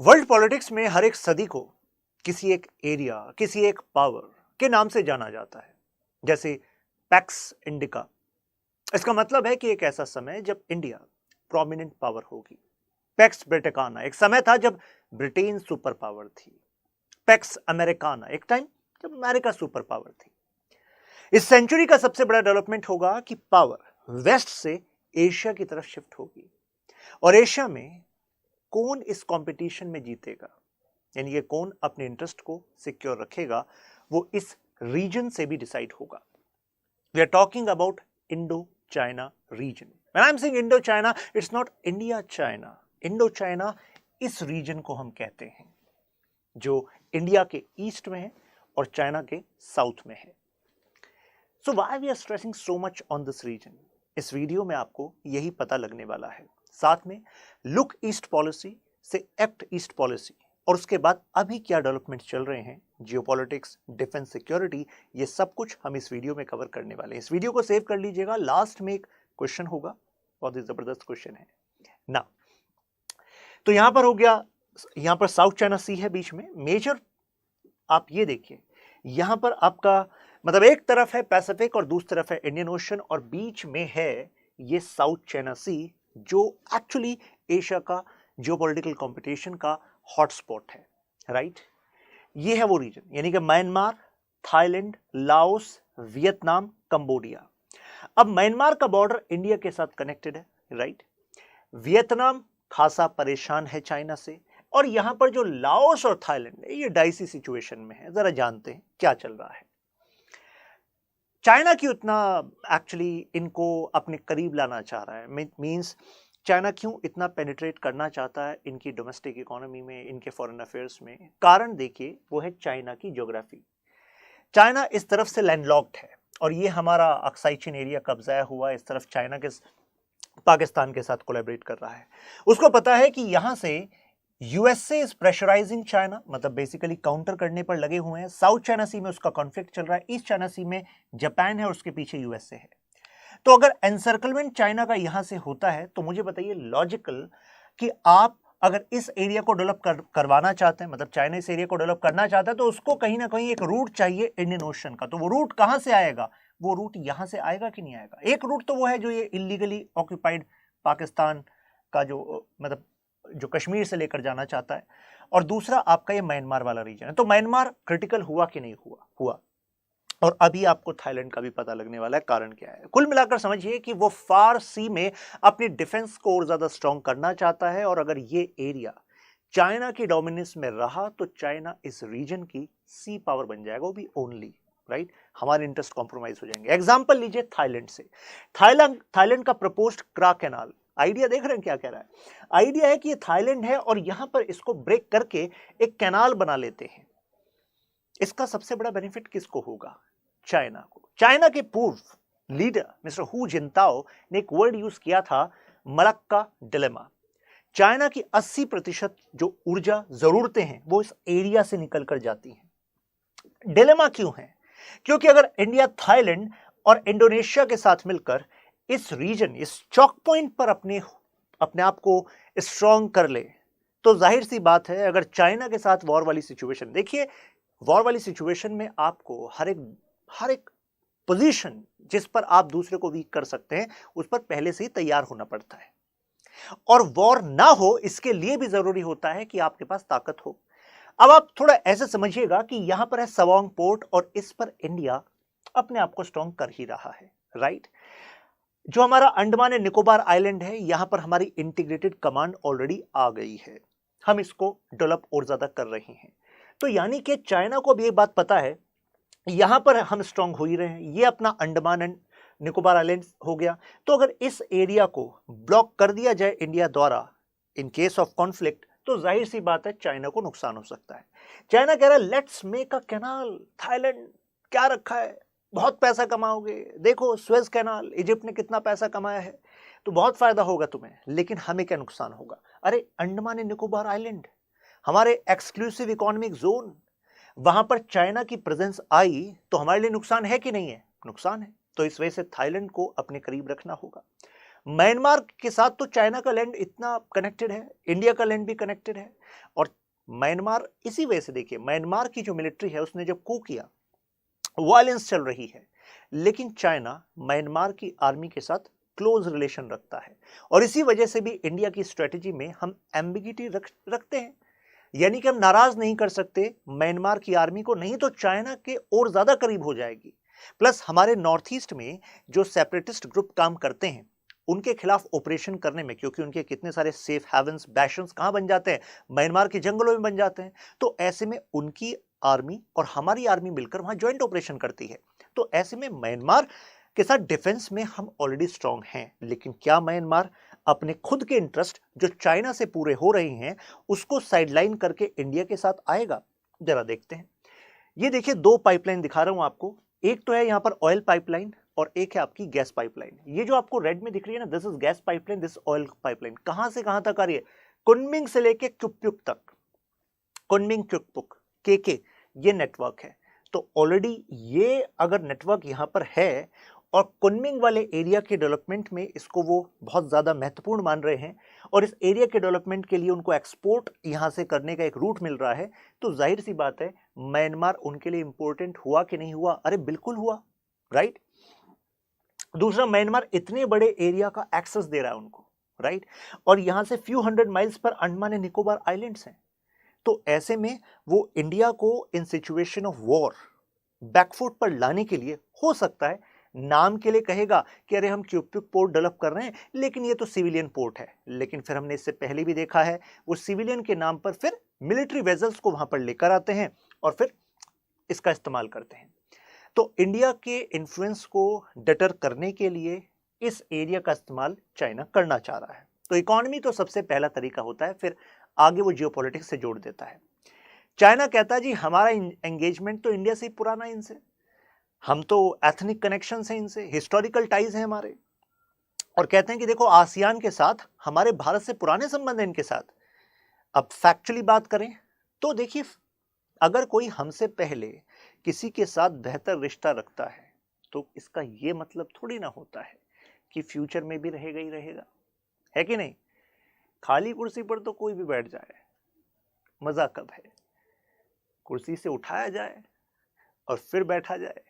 World politics में हर एक सदी को किसी एक एरिया, किसी एक पावर के नाम से जाना जाता है। जैसे पैक्स इंडिका, इसका मतलब है कि एक ऐसा समय जब इंडिया प्रोमिनेंट पावर होगी। पैक्स ब्रिटेकाना, एक समय था जब ब्रिटेन सुपर पावर थी। पैक्स अमेरिकाना, एक टाइम जब अमेरिका सुपर पावर थी। इस सेंचुरी का सबसे बड़ा डेवलपमेंट होगा कि पावर वेस्ट से एशिया की तरफ शिफ्ट होगी और एशिया में कौन इस कंपटीशन में जीतेगा, यानी कि कौन अपने इंटरेस्ट को सिक्योर रखेगा, वो इस रीजन से भी डिसाइड होगा। We are talking about Indo China region. When I am saying Indo China, it's not India China. Indo China इस रीजन को हम कहते हैं जो इंडिया के ईस्ट में है और चाइना के साउथ में है। So why we are stressing so much on this region? इस वीडियो में आपको यही पता लगने वाला है। साथ में लुक ईस्ट पॉलिसी से एक्ट ईस्ट पॉलिसी और उसके बाद अभी क्या डेवलपमेंट चल रहे हैं, जियोपॉलिटिक्स, डिफेंस, सिक्योरिटी, ये सब कुछ हम इस वीडियो में कवर करने वाले हैं। इस वीडियो को सेव कर लीजिएगा, लास्ट में एक क्वेश्चन होगा, बहुत ही जबरदस्त क्वेश्चन है ना। तो यहां पर हो गया, यहां पर साउथ चाइना सी है बीच में मेजर। आप ये देखिए, यहां पर आपका मतलब एक तरफ है पैसिफिक और दूसरी तरफ है इंडियन ओशन और बीच में है ये साउथ चाइना सी, जो एक्चुअली एशिया का जियोपॉलिटिकल कंपटीशन का हॉटस्पॉट है, राइट। ये है वो रीजन, यानी कि Myanmar, Thailand, Laos, Vietnam, Cambodia. अब म्यांमार का बॉर्डर इंडिया के साथ कनेक्टेड है, राइट। वियतनाम खासा परेशान है चाइना से, और यहां पर जो लाओस और थाईलैंड है ये डाइसी सिचुएशन में है। जरा जानते हैं क्या चल रहा है। चाइना की उतना एक्चुअली इनको अपने करीब लाना चाह रहा है, मींस चाइना क्यों इतना पेनिट्रेट करना चाहता है इनकी डोमेस्टिक इकोनॉमी में, इनके फॉरेन अफेयर्स में? कारण देखिए, वो है चाइना की ज्योग्राफी। चाइना इस तरफ से लैंडलॉक्ड है और ये हमारा अक्साई चीन एरिया कब्जा हुआ, इस तरफ चाइना के पाकिस्तान के साथ कोलैबोरेट कर रहा है। उसको पता है कि यहां से यूएसए इज प्रेशराइजिंग चाइना, मतलब बेसिकली काउंटर करने पर लगे हुए हैं। साउथ चाइना सी में उसका कॉन्फ्लिक्ट चल रहा है, ईस्ट चाइना सी में जापान है और उसके पीछे यूएसए है। तो अगर एनसर्कलमेंट चाइना का यहां से होता है तो मुझे बताइए लॉजिकल कि आप अगर इस एरिया को डेवलप करवाना चाहते हैं, मतलब चाइना इस एरिया को डेवलप करना चाहता है, तो उसको कहीं ना कहीं एक रूट चाहिए इंडियन ओशन का। तो वो रूट कहां से आएगा? वो रूट यहां से आएगा कि नहीं आएगा? एक रूट तो वो है जो ये इलीगली ऑक्यूपाइड पाकिस्तान का जो मतलब जो कश्मीर से लेकर जाना चाहता है, और दूसरा आपका ये म्यांमार वाला रीजन है। तो म्यांमार क्रिटिकल हुआ कि नहीं हुआ। और अभी आपको थाईलैंड का भी पता लगने वाला है। कारण क्या है? कुल मिलाकर समझिए कि वो फार सी में अपनी डिफेंस को और ज्यादा स्ट्रांग करना चाहता है, और अगर ये एरिया चाइना की डोमिनेंस में रहा तो चाइना इस रीजन की सी पावर बन जाएगा, वो भी ओनली, राइट। हमारे इंटरेस्ट कॉम्प्रोमाइज हो जाएंगे। एग्जांपल लीजिए थाईलैंड से। थाईलैंड का प्रपोज्ड क्रा कैनाल, आइडिया देख रहे हैं क्या कह रहा है? आइडिया है कि ये थाईलैंड है और यहां पर इसको ब्रेक करके एक कैनाल बना लेते हैं। इसका सबसे बड़ा बेनिफिट किसको होगा? चाइना को। चाइना के पूर्व लीडर मिस्टर हु जिनताओ ने एक वर्ड यूज किया था, मलक्का डिलेमा। चाइना की 80% जो ऊर्जा जरूरतें हैं वो इस एरिया से निकल कर जाती हैं। डिलेमा क्यों है? क्योंकि अगर इंडिया, थाईलैंड और इंडोनेशिया के साथ मिलकर इस रीजन, इस चौक पॉइंट पर अपने आप को स्ट्रॉन्ग कर ले, तो जाहिर सी बात है अगर चाइना के साथ वॉर वाली सिचुएशन, देखिए वॉर वाली सिचुएशन में आपको हर एक पोजीशन जिस पर आप दूसरे को वीक कर सकते हैं उस पर पहले से ही तैयार होना पड़ता है। और वॉर ना हो इसके लिए भी जरूरी होता है कि आपके पास ताकत हो। अब आप थोड़ा ऐसे समझिएगा कि यहां पर है सवांग पोर्ट और इस पर इंडिया अपने आप को स्ट्रॉन्ग कर ही रहा है, राइट। जो हमारा अंडमान एंड निकोबार आइलैंड है, यहां पर हमारी इंटीग्रेटेड कमांड ऑलरेडी आ गई है। हम इसको डेवलप और ज्यादा कर रहे हैं। तो यानी कि चाइना को भी ये बात पता है, यहां पर हम स्ट्रांग हो ही रहे हैं। ये अपना अंडमान एंड निकोबार आइलैंड हो गया। तो अगर इस एरिया को ब्लॉक कर दिया जाए इंडिया द्वारा इन केस ऑफ कॉन्फ्लिक्ट, तो जाहिर सी बात है चाइना को नुकसान हो सकता है। चाइना कह रहा है let's make a canal. Thailand क्या रखा है, बहुत पैसा कमाओगे, देखो स्वेज कैनाल, इजिप्ट ने कितना पैसा कमाया है, तो बहुत फायदा होगा तुम्हें, लेकिन हमें क्या नुकसान होगा? अरे अंडमान एंड निकोबार आइलैंड हमारे एक्सक्लूसिव इकोनॉमिक जोन, वहां पर चाइना की प्रेजेंस आई तो हमारे लिए नुकसान है कि नहीं है? नुकसान है। तो इस वजह से थाईलैंड को अपने करीब रखना होगा। म्यांमार के साथ तो चाइना का लैंड इतना कनेक्टेड है, इंडिया का लैंड भी कनेक्टेड है। और म्यांमार इसी वजह से देखिए, म्यांमार की जो मिलिट्री है उसने जब कू किया, वायलेंस चल रही है, लेकिन चाइना म्यांमार की आर्मी के साथ क्लोज रिलेशन रखता है। और इसी वजह से भी इंडिया की स्ट्रेटेजी में हम एम्बिगिटी रखते हैं, यानी कि हम नाराज नहीं कर सकते म्यांमार की आर्मी को, नहीं तो चाइना के और ज्यादा करीब हो जाएगी। प्लस हमारे नॉर्थ ईस्ट में जो सेपरेटिस्ट ग्रुप काम करते हैं उनके खिलाफ ऑपरेशन करने में, क्योंकि उनके कितने सारे सेफ हेवन्स, बैशंस कहां बन जाते हैं, म्यांमार के जंगलों में बन जाते हैं। तो ऐसे में उनकी आर्मी और हमारी आर्मी मिलकर वहां ज्वाइंट ऑपरेशन करती है। तो ऐसे में म्यांमार के साथ डिफेंस में हम ऑलरेडी स्ट्रांग हैं। लेकिन क्या म्यांमार अपने खुद के इंटरेस्ट जो चाइना से पूरे हो रहे हैं उसको साइडलाइन करके इंडिया के साथ आएगा? जरा देखते हैं। ये देखिए, दो पाइपलाइन दिखा रहा हूं आपको। एक तो है यहां पर ऑयल पाइपलाइन और एक है आपकी गैस पाइपलाइन। ये जो आपको रेड में दिख रही है ना, this is gas pipeline, this oil pipeline. कहां से कहां तक आ रही है? कुनमिंग से लेके क्युकपुक तक, कुनमिंग क्युकपुक के ये नेटवर्क है। तो ऑलरेडी ये अगर नेटवर्क यहां पर है और कुनमिंग वाले एरिया के डेवलपमेंट में इसको वो बहुत ज्यादा महत्वपूर्ण मान रहे हैं और इस एरिया के डेवलपमेंट के लिए उनको एक्सपोर्ट यहां से करने का एक रूट मिल रहा है, तो जाहिर सी बात है म्यांमार उनके लिए इंपॉर्टेंट हुआ कि नहीं हुआ? अरे बिल्कुल हुआ, राइट। दूसरा, म्यांमार इतने बड़े एरिया का एक्सेस दे रहा है उनको, राइट। और यहां से few hundred miles per Andaman and Nicobar islands हैं। तो ऐसे में वो इंडिया को इन सिचुएशन ऑफ वॉर बैकफुट पर लाने के लिए हो सकता है नाम के लिए कहेगा कि अरे हम क्युकपुक पोर्ट डेवलप कर रहे हैं, लेकिन ये तो सिविलियन पोर्ट है। लेकिन फिर हमने इससे पहले भी देखा है वो सिविलियन के नाम पर फिर मिलिट्री वेजल्स को वहां पर लेकर आते हैं और फिर इसका इस्तेमाल करते हैं। तो इंडिया के इन्फ्लुएंस को डटर करने के लिए इस एरिया का इस्तेमाल चाइना करना चाह रहा है। तो इकोनॉमी तो सबसे पहला तरीका होता है, फिर आगे वो जियोपॉलिटिक्स से जोड़ देता है। चाइना कहता है जी हमारा एंगेजमेंट तो इंडिया से ही पुराना है, इनसे हम तो एथनिक कनेक्शन है, इनसे हिस्टोरिकल टाइज हैं हमारे। और कहते हैं कि देखो आसियान के साथ हमारे भारत से पुराने संबंध हैं इनके साथ। अब फैक्चुअली बात करें तो देखिए, अगर कोई हमसे पहले किसी के साथ बेहतर रिश्ता रखता है तो इसका यह मतलब थोड़ी ना होता है कि फ्यूचर में भी रहेगा ही रहेगा, है कि नहीं? खाली कुर्सी पर तो कोई भी बैठ जाए, मजा कब है? कुर्सी से उठाया जाए और फिर बैठा जाए।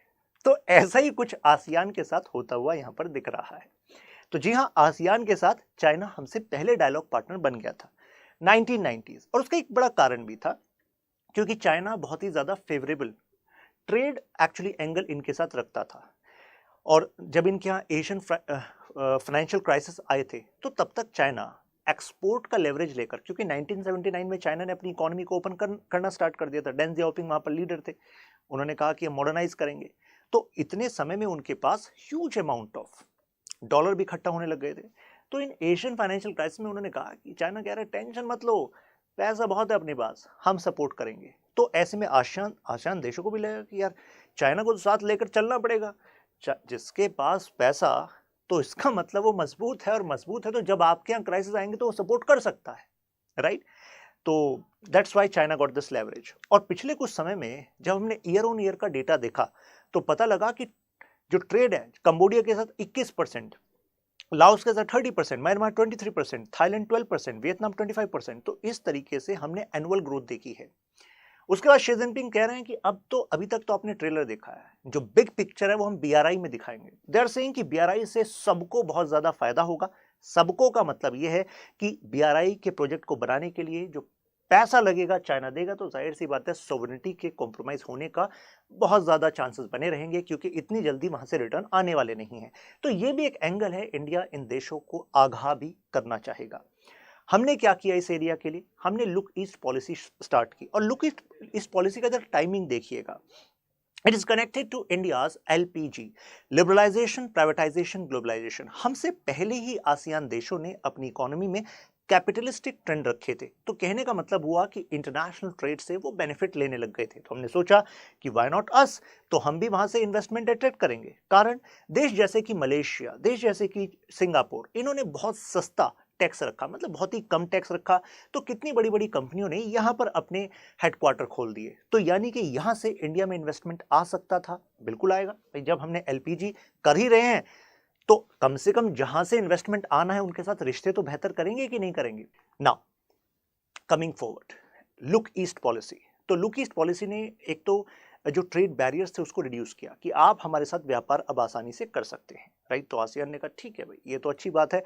तो ऐसा ही कुछ आसियान के साथ होता हुआ यहां पर दिख रहा है। तो जी हां, आसियान के साथ चाइना हमसे पहले डायलॉग पार्टनर बन गया था 1990s। और उसका एक बड़ा कारण भी था, क्योंकि चाइना बहुत ही ज्यादा फेवरेबल ट्रेड एक्चुअली एंगल इनके साथ रखता था। और जब इनके यहाँ एशियन फाइनेंशियल क्राइसिस आए थे तो तब तक चाइना एक्सपोर्ट का लेवरेज लेकर, क्योंकि 1979 में चाइना ने अपनी इकोनॉमी को ओपन करना स्टार्ट कर दिया था। डेंग जियाओपिंग वहां पर लीडर थे, उन्होंने कहा कि हम मॉडर्नाइज करेंगे। तो इतने समय में उनके पास ह्यूज अमाउंट ऑफ डॉलर भी इकट्ठा होने लग गए थे। तो इन एशियन फाइनेंशियल क्राइसिस में उन्होंने कहा कि चाइना कह रहा है टेंशन मत लो, पैसा बहुत है अपने पास, हम सपोर्ट करेंगे। तो ऐसे में आसियान देशों को भी लगा कि यार चाइना को तो साथ लेकर चलना पड़ेगा, जिसके पास पैसा तो इसका मतलब वो मजबूत है, और मजबूत है तो जब आपके यहाँ क्राइसिस आएंगे तो वो सपोर्ट कर सकता है, राइट। तो that's why China got this leverage. और पिछले कुछ समय में जब हमने ईयर ऑन ईयर का डेटा देखा तो पता लगा कि जो ट्रेड है कंबोडिया के साथ 21%, लाओस के साथ 30%, म्यांमार 23%, थाईलैंड 12%, वियतनाम 25%। तो इस तरीके से हमने एनुअल ग्रोथ देखी है। उसके बाद शी जिनपिंग कह रहे हैं कि अब तो अभी तक तो आपने ट्रेलर देखा है, जो बिग पिक्चर है वो हम बीआरआई में दिखाएंगे। दे आर सेइंग कि बीआरआई से सबको बहुत ज्यादा फायदा होगा। सबको का मतलब यह है कि बीआरआई के प्रोजेक्ट को बनाने के लिए जो पैसा लगेगा चाइना देगा, तो जाहिर सी बात है सोवरेनिटी के कॉम्प्रोमाइज होने का बहुत ज्यादा चांसेस बने रहेंगे, क्योंकि इतनी जल्दी वहां से रिटर्न आने वाले नहीं है। तो ये भी एक एंगल है, इंडिया इन देशों को आगाह भी करना चाहेगा। हमने क्या किया इस एरिया के लिए? हमने लुक ईस्ट पॉलिसी स्टार्ट की। और लुक ईस्ट पॉलिसी का जब टाइमिंग देखिएगा, it is connected to India's LPG, liberalisation, privatisation, globalisation. हमसे पहले ही आसियान देशों ने अपनी इकोनॉमी में कैपिटलिस्टिक ट्रेंड रखे थे। तो कहने का मतलब हुआ कि इंटरनेशनल ट्रेड से वो बेनिफिट लेने लग गए थे। तो हमने सोचा कि व्हाई नॉट अस, तो हम भी वहां से इन्वेस्टमेंट अट्रैक्ट करेंगे। कारण देश जैसे कि मलेशिया, देश जैसे कि सिंगापुर, इन्होंने बहुत सस्ता टैक्स रखा, मतलब बहुत ही कम टैक्स रखा। तो कितनी बड़ी बड़ी कंपनियों ने यहां पर अपने हेडक्वार्टर खोल दिए। तो यानी कि यहां से इंडिया में इन्वेस्टमेंट आ सकता था, बिल्कुल आएगा। जब हमने एलपीजी कर ही रहे हैं तो कम से कम जहां से इन्वेस्टमेंट आना है उनके साथ रिश्ते तो बेहतर करेंगे कि नहीं करेंगे। Now coming forward, look east policy. तो लुक ईस्ट पॉलिसी ने एक तो जो ट्रेड बैरियर्स थे उसको रिड्यूस किया कि आप हमारे साथ व्यापार अब आसानी से कर सकते हैं, राइट। तो आसियान ने कहा ठीक है भाई, ये तो अच्छी बात है,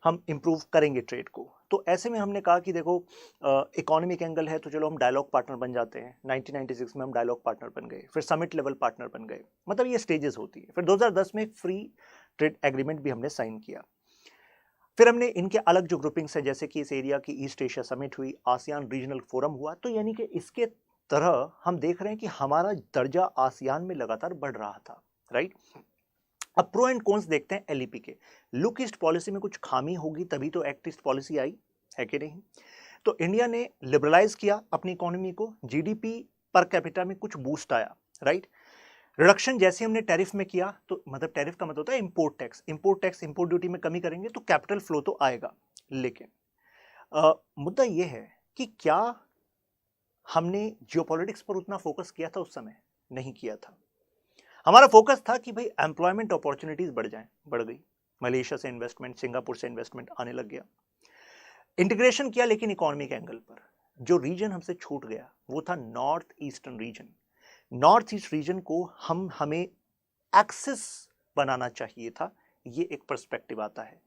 हम इंप्रूव करेंगे ट्रेड को। तो ऐसे में हमने कहा कि देखो इकोनॉमिक एंगल है तो चलो हम डायलॉग पार्टनर बन जाते हैं। 1996 में हम डायलॉग पार्टनर बन गए, फिर समिट लेवल पार्टनर बन गए, मतलब ये स्टेजेस होती है। फिर 2010 में फ्री ट्रेड एग्रीमेंट भी हमने साइन किया। फिर हमने इनके अलग जो ग्रुपिंग्स है, जैसे कि इस एरिया की ईस्ट एशिया समिट हुई, आसियान रीजनल फोरम हुआ। तो यानी कि इसके तरह हम देख रहे हैं कि हमारा दर्जा आसियान में लगातार बढ़ रहा था, राइट। अब प्रो एंड कॉन्स देखते हैं एलईपी के। लुक ईस्ट पॉलिसी में कुछ खामी होगी तभी तो एक्ट ईस्ट पॉलिसी आई है कि नहीं। तो इंडिया ने लिबरलाइज किया अपनी इकोनॉमी को, जीडीपी पर कैपिटा में कुछ बूस्ट आया, राइट। रिडक्शन जैसे हमने टैरिफ में किया, तो मतलब टैरिफ का मतलब होता है इंपोर्ट टैक्स, इंपोर्ट ड्यूटी में कमी करेंगे तो कैपिटल फ्लो तो आएगा। लेकिन मुद्दा यह है कि क्या हमने जियोपॉलिटिक्स पर उतना फोकस किया था उस समय? नहीं किया था। हमारा फोकस था कि भाई एम्प्लॉयमेंट अपॉर्चुनिटीज बढ़ जाएं, बढ़ गई। मलेशिया से इन्वेस्टमेंट, सिंगापुर से इन्वेस्टमेंट आने लग गया। इंटीग्रेशन किया, लेकिन इकोनॉमिक एंगल पर जो रीजन हमसे छूट गया वो था north eastern region. North east reason को हमें एक्सेस बनाना चाहिए था, ये एक पर्सपेक्टिव आता है।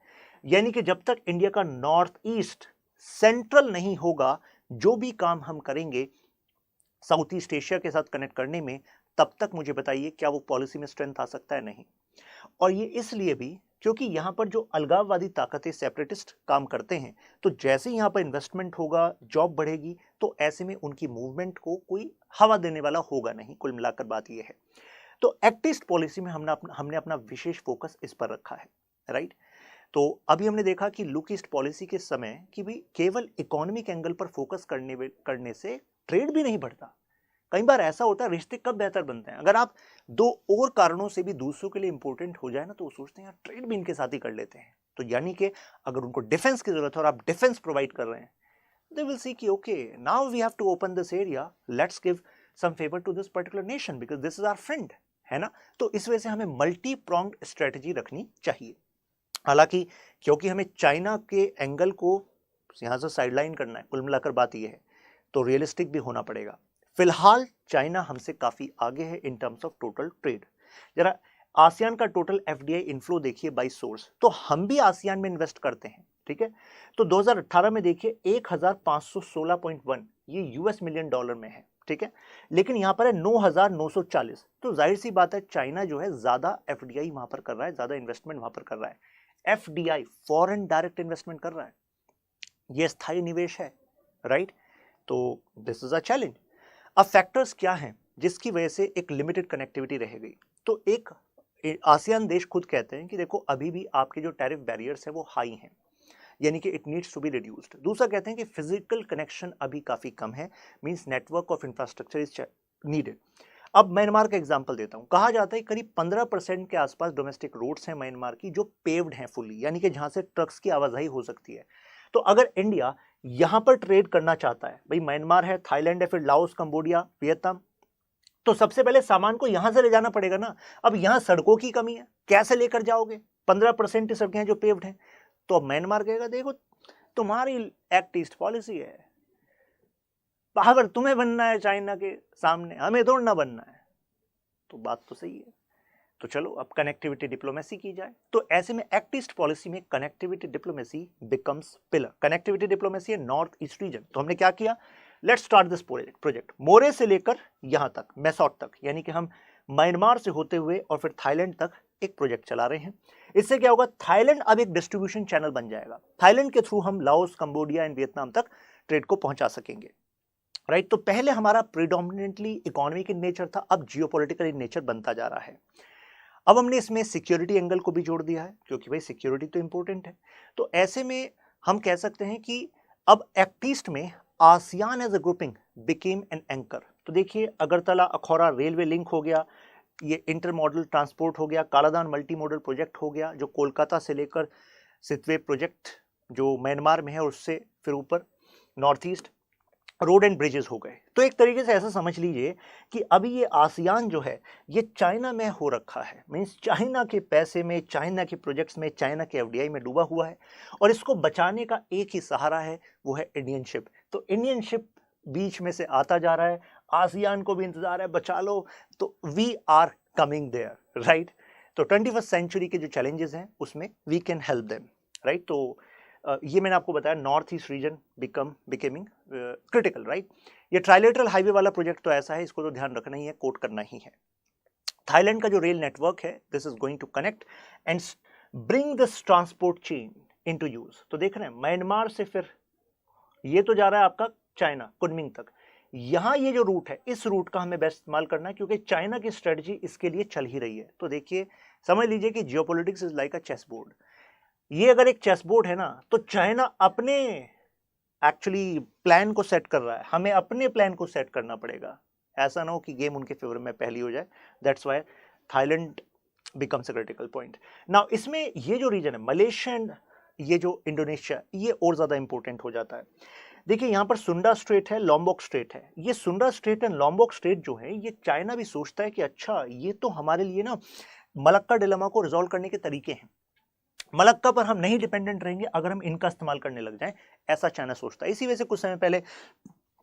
यानी कि जब तक इंडिया का नॉर्थ ईस्ट सेंट्रल नहीं होगा, जो भी काम हम करेंगे साउथ ईस्ट एशिया के साथ कनेक्ट करने में, तब तक मुझे बताइए क्या वो पॉलिसी में स्ट्रेंथ आ सकता है? नहीं। और ये इसलिए भी क्योंकि यहां पर जो अलगाववादी ताकतें, सेपरेटिस्ट काम करते हैं, तो जैसे ही यहां पर इन्वेस्टमेंट होगा, जॉब बढ़ेगी, तो ऐसे में उनकी मूवमेंट को कोई हवा देने वाला होगा नहीं। कुल मिलाकर बात यह है। तो एक्ट ईस्ट पॉलिसी में हमने अपना विशेष फोकस इस पर रखा है, राइट। तो अभी हमने देखा कि लुक ईस्ट पॉलिसी के समय कि भाई केवल इकोनॉमिक एंगल पर फोकस करने से ट्रेड भी नहीं बढ़ता। कई बार ऐसा होता है, रिश्ते कब बेहतर बनते हैं, अगर आप दो और कारणों से भी दूसरों के लिए इंपॉर्टेंट हो जाए ना, तो वो सोचते हैं यार ट्रेड भी इनके साथ ही कर लेते हैं। तो यानी कि अगर उनको डिफेंस की जरूरत है और आप डिफेंस प्रोवाइड कर रहे हैं, दे विल सी कि okay now we have to open this area, let's give some favour to this particular nation because this is our friend, है ना। तो इस वजह से हमें मल्टी प्रोंग्ड स्ट्रेटजी रखनी चाहिए। हालांकि क्योंकि हमें चाइना के एंगल को यहां से साइडलाइन करना है, कुल मिलाकर बात यह है, तो रियलिस्टिक भी होना पड़ेगा। फिलहाल चाइना हमसे काफी आगे है in terms of total trade. जरा आसियान का टोटल एफडीआई इनफ्लो देखिए बाय सोर्स, तो हम भी आसियान में इन्वेस्ट करते हैं, ठीक है। तो 2018 में देखिए 1516.1 ये यूएस मिलियन डॉलर में है, ठीक है। लेकिन यहां पर है 9940। तो जाहिर सी बात है चाइना जो है ज्यादा एफडीआई वहां पर कर रहा है, ज्यादा इन्वेस्टमेंट वहां पर कर रहा है। एफडीआई फॉरेन डायरेक्ट इन्वेस्टमेंट कर रहा है, यह स्थायी निवेश है, राइट। तो दिस इज अ चैलेंज। अब फैक्टर्स क्या हैं जिसकी वजह से एक लिमिटेड कनेक्टिविटी रह गई? तो एक आसियान देश खुद कहते हैं कि देखो अभी भी आपके जो टैरिफ बैरियर्स है वो हाई हैं, यानी कि it needs to be reduced. दूसरा कहते हैं कि फिजिकल कनेक्शन अभी काफी कम है, means network of infrastructure is needed. अब म्यांमार का एग्जांपल देता हूं। कहा जाता है करीब 15% के आसपास डोमेस्टिक रोड्स हैं म्यांमार की जो पेव्ड हैं फुल्ली, यानी कि जहां से ट्रक्स की आवाजाही हो सकती है। तो अगर इंडिया यहां पर ट्रेड करना चाहता है, भाई म्यांमार है, थाईलैंड है, फिर लाओस, कंबोडिया, वियतनाम, तो सबसे पहले सामान को यहां से ले जाना पड़ेगा ना। अब यहां सड़कों की कमी है, कैसे लेकर जाओगे? 15% की सड़कें हैं जो पेव्ड हैं। तो अब म्यांमार कहेगा देखो तुम्हारी एक्ट ईस्ट पॉलिसी है, पावर तुम्हें बनना है चाइना के सामने, हमें थोड़ा ना बनना है। तो बात तो सही है। तो चलो अब कनेक्टिविटी डिप्लोमेसी की जाए। तो ऐसे में एक्ट ईस्ट पॉलिसी में connectivity diplomacy becomes pillar. Connectivity diplomacy है नॉर्थ ईस्ट रीजन। तो हमने क्या किया? Let's start this project. Moreh से लेकर यहां तक मैसॉट तक, यानी कि हम म्यांमार से होते हुए और फिर थाईलैंड तक एक प्रोजेक्ट चला रहे हैं। इससे क्या होगा? थाईलैंड अब एक डिस्ट्रीब्यूशन चैनल बन जाएगा। थाईलैंड के थ्रू हम लाओस, कंबोडिया एंड वियतनाम तक ट्रेड को पहुंचा सकेंगे, राइट। तो पहले हमारा प्रीडोमिनेंटली इकोनॉमिक इन नेचर था, अब जियोपॉलिटिकल इन नेचर बनता जा रहा है। अब हमने इसमें सिक्योरिटी एंगल को भी जोड़ दिया है, क्योंकि भाई सिक्योरिटी तो इंपॉर्टेंट है। तो ऐसे में हम कह सकते हैं कि अब एक्ट ईस्ट में ASEAN as a grouping became an anchor. तो देखिए अगरतला अखौरा रेलवे लिंक हो गया, ये इंटर मॉडल ट्रांसपोर्ट हो गया, कालादान मल्टी मॉडल प्रोजेक्ट हो गया जो कोलकाता से लेकर सितवे प्रोजेक्ट जो म्यांमार में है उससे फिर ऊपर north east, road and bridges हो गए। तो एक तरीके से ऐसा समझ लीजिए कि अभी ये आसियान जो है ये चाइना में हो रखा है, मीन्स चाइना के पैसे में, चाइना के प्रोजेक्ट्स में, चाइना के एफडीआई में डूबा हुआ है, और इसको बचाने का एक ही सहारा है, वो है इंडियन शिप। तो इंडियन शिप बीच में से आता जा रहा है, आसियान को भी इंतजार है बचा लो, तो we are coming there, right. तो 21st सेंचुरी के जो चैलेंजेस हैं उसमें we can help them, right. तो ये मैंने आपको बताया north east region becoming critical, right. ये ट्राइलेटरल हाईवे वाला प्रोजेक्ट तो ऐसा है, इसको तो ध्यान रखना ही है, कोट करना ही है। थाईलैंड का जो रेल नेटवर्क है, this is going to connect and bring this transport chain into use. तो देख रहे हैं म्यांमार से फिर ये तो जा रहा है आपका चाइना कुनमिंग तक, यहां ये जो रूट है इस रूट का हमें बेस्ट इस्तेमाल करना है, क्योंकि चाइना की स्ट्रेटजी इसके लिए चल ही रही है। तो देखिए समझ लीजिए कि geopolitics is like a chess board. ये अगर एक चेस बोर्ड है ना, तो चाइना अपने एक्चुअली प्लान को सेट कर रहा है, हमें अपने प्लान को सेट करना पड़ेगा। ऐसा ना हो कि गेम उनके फेवर में पहली हो जाए। That's why Thailand becomes a critical point. Now इसमें ये जो रीजन है मलेशिया एंड ये जो इंडोनेशिया, ये और ज्यादा इंपॉर्टेंट हो जाता है। देखिए यहां पर सुंडा स्ट्रेट है, लॉम्बोक स्ट्रेट है। ये सुंडा स्ट्रेट एंड लॉम्बोक स्ट्रेट जो है, ये चाइना भी सोचता है कि अच्छा ये तो हमारे लिए ना मलक्का डिलेमा को रिजॉल्व करने के तरीके हैं, मलक्का पर हम नहीं डिपेंडेंट रहेंगे अगर हम इनका इस्तेमाल करने लग जाएं, ऐसा चाइना सोचता है। इसी वजह से कुछ समय पहले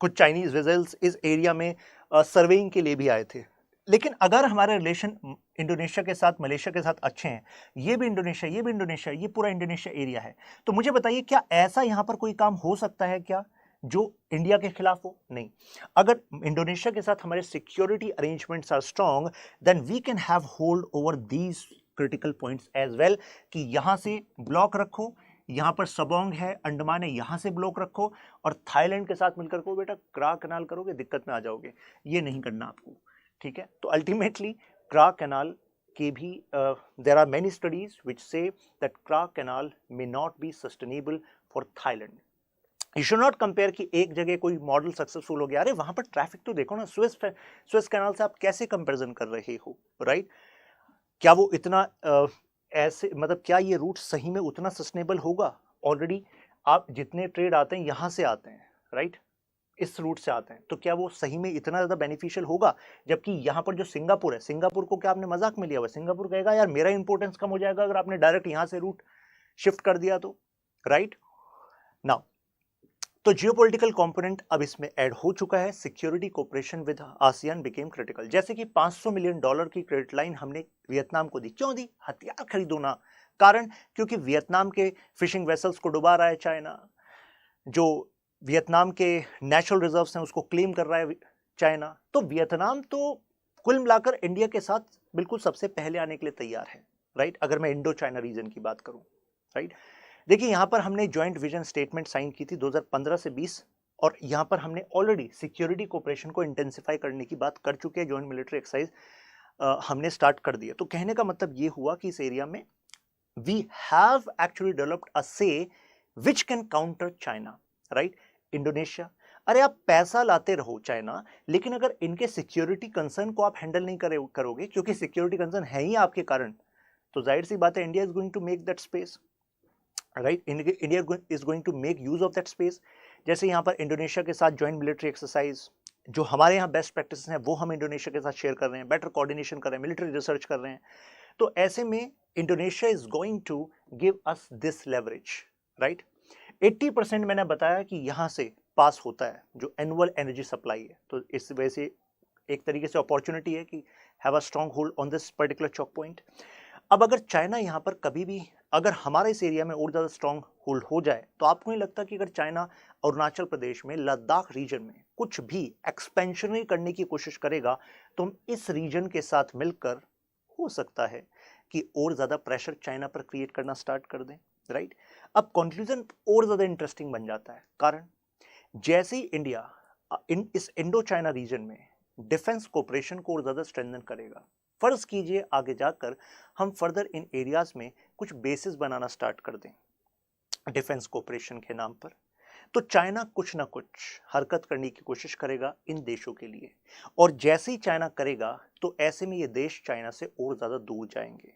कुछ चाइनीज वेजल्स इस एरिया में सर्वेइंग के लिए भी आए थे। लेकिन अगर हमारे रिलेशन इंडोनेशिया के साथ, मलेशिया के साथ अच्छे हैं, ये भी इंडोनेशिया, ये भी इंडोनेशिया, ये पूरा इंडोनेशिया एरिया है, तो मुझे बताइए क्या ऐसा यहां पर कोई काम हो सकता है क्या जो इंडिया के खिलाफ हो? नहीं। अगर इंडोनेशिया के साथ हमारे security arrangements are strong, then we can have hold over these critical points as well, कि यहां से ब्लॉक रखो, यहां पर सबोंग है, अंडमान है, यहां से ब्लॉक रखो, और थाईलैंड के साथ मिलकर को बेटा क्रा कैनाल करोगे, दिक्कत में आ जाओगे। ये नहीं करना आपको, ठीक है। तो अल्टीमेटली क्रा कैनाल के भी there are many studies which say that Kra canal may not be sustainable for Thailand. You should not compare कि एक जगह कोई मॉडल सक्सेसफुल हो गया, अरे वहां पर ट्रैफिक तो देखो ना, स्वेस कैनाल से आप कैसे कंपैरिजन कर रहे हो, राइट। क्या वो इतना ऐसे, मतलब क्या ये रूट सही में उतना सस्टेनेबल होगा? ऑलरेडी आप जितने ट्रेड आते हैं यहां से आते हैं, राइट, इस रूट से आते हैं, तो क्या वो सही में इतना ज्यादा बेनिफिशियल होगा? जबकि यहां पर जो सिंगापुर है, सिंगापुर को क्या आपने मजाक में लिया हुआ? सिंगापुर कहेगा यार मेरा इंपोर्टेंस कम हो जाएगा अगर आपने डायरेक्ट यहां से रूट शिफ्ट कर दिया तो, राइट। नाउ तो जियोपॉलिटिकल कंपोनेंट अब इसमें ऐड हो चुका है, security cooperation with ASEAN became critical. जैसे कि $500 मिलियन की क्रेडिट लाइन हमने वियतनाम को दी, क्यों दी? हथियार खरीदो ना। कारण क्योंकि वियतनाम के फिशिंग वेसल्स को डुबा रहा है चाइना, जो वियतनाम के नेचुरल रिजर्व्स हैं उसको क्लेम कर रहा है चाइना। तो वियतनाम तो कुल मिलाकर इंडिया के साथ बिल्कुल सबसे पहले आने के लिए तैयार है, राइट, अगर मैं इंडो चाइना रीजन की बात करूं, राइट। देखिए यहां पर हमने जॉइंट विजन स्टेटमेंट साइन की थी 2015 से 20, और यहां पर हमने ऑलरेडी सिक्योरिटी कोऑपरेशन को इंटेंसिफाई करने की बात कर चुके हैं, जॉइंट मिलिट्री एक्सरसाइज हमने स्टार्ट कर दिया। तो कहने का मतलब ये हुआ कि इस एरिया में we have actually developed a say which can counter China, right. Indonesia, अरे आप पैसा लाते रहो चाइना, लेकिन अगर इनके सिक्योरिटी कंसर्न को आप हैंडल नहीं करोगे, क्योंकि सिक्योरिटी कंसर्न है ही आपके कारण, तो जाहिर सी बात है India is going to make that space, right. India is going to make use of that space. जैसे यहाँ पर इंडोनेशिया के साथ जॉइंट मिलिट्री एक्सरसाइज, जो हमारे यहाँ बेस्ट प्रैक्टिस हैं वो हम इंडोनेशिया के साथ शेयर कर रहे हैं, बेटर कोऑर्डिनेशन कर रहे हैं, मिलिट्री रिसर्च कर रहे हैं। तो ऐसे में Indonesia is going to give us this leverage, right. 80% मैंने बताया कि यहाँ से पास होता है जो एनुअल एनर्जी सप्लाई है, तो इस वजह से एक तरीके से अपॉर्चुनिटी है कि have a strong hold on this particular chalk point. अब अगर चाइना यहाँ पर कभी भी, अगर हमारे इस एरिया में और ज़्यादा स्ट्रॉन्ग होल्ड हो जाए, तो आपको नहीं लगता कि अगर चाइना अरुणाचल प्रदेश में, लद्दाख रीजन में कुछ भी एक्सपेंशनरी करने की कोशिश करेगा, तो हम इस रीजन के साथ मिलकर हो सकता है कि और ज़्यादा प्रेशर चाइना पर क्रिएट करना स्टार्ट कर दें, राइट। अब कंक्लूजन और ज़्यादा इंटरेस्टिंग बन जाता है, कारण जैसे ही इंडिया इस इंडो चाइना रीजन में डिफेंस कोऑपरेशन को और ज़्यादा स्ट्रेंथन करेगा, फर्ज कीजिए आगे जाकर हम फर्दर इन एरियाज में कुछ बेसिस बनाना स्टार्ट कर दें डिफेंस कोऑपरेशन के नाम पर, तो चाइना कुछ ना कुछ हरकत करने की कोशिश करेगा इन देशों के लिए, और जैसे ही चाइना करेगा तो ऐसे में ये देश चाइना से और ज्यादा दूर जाएंगे।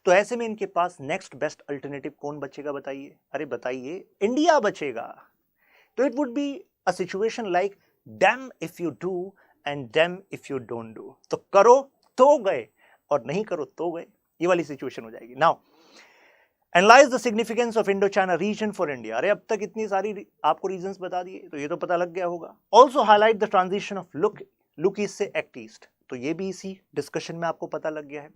तो ऐसे में इनके पास नेक्स्ट बेस्ट अल्टरनेटिव कौन बचेगा बताइए? अरे बताइए, इंडिया बचेगा। तो it would be a situation like damn if you do and dam if you don't do. तो करो तो गए और नहीं करो तो गए, ये वाली सिचुएशन हो जाएगी। Now analyse the significance of Indo China region for India. अरे अब तक इतनी सारी आपको रीजंस बता दिए, तो ये तो पता लग गया होगा। Also highlight the transition of look east से एक्ट ईस्ट, तो ये भी इसी डिस्कशन में आपको पता लग गया है।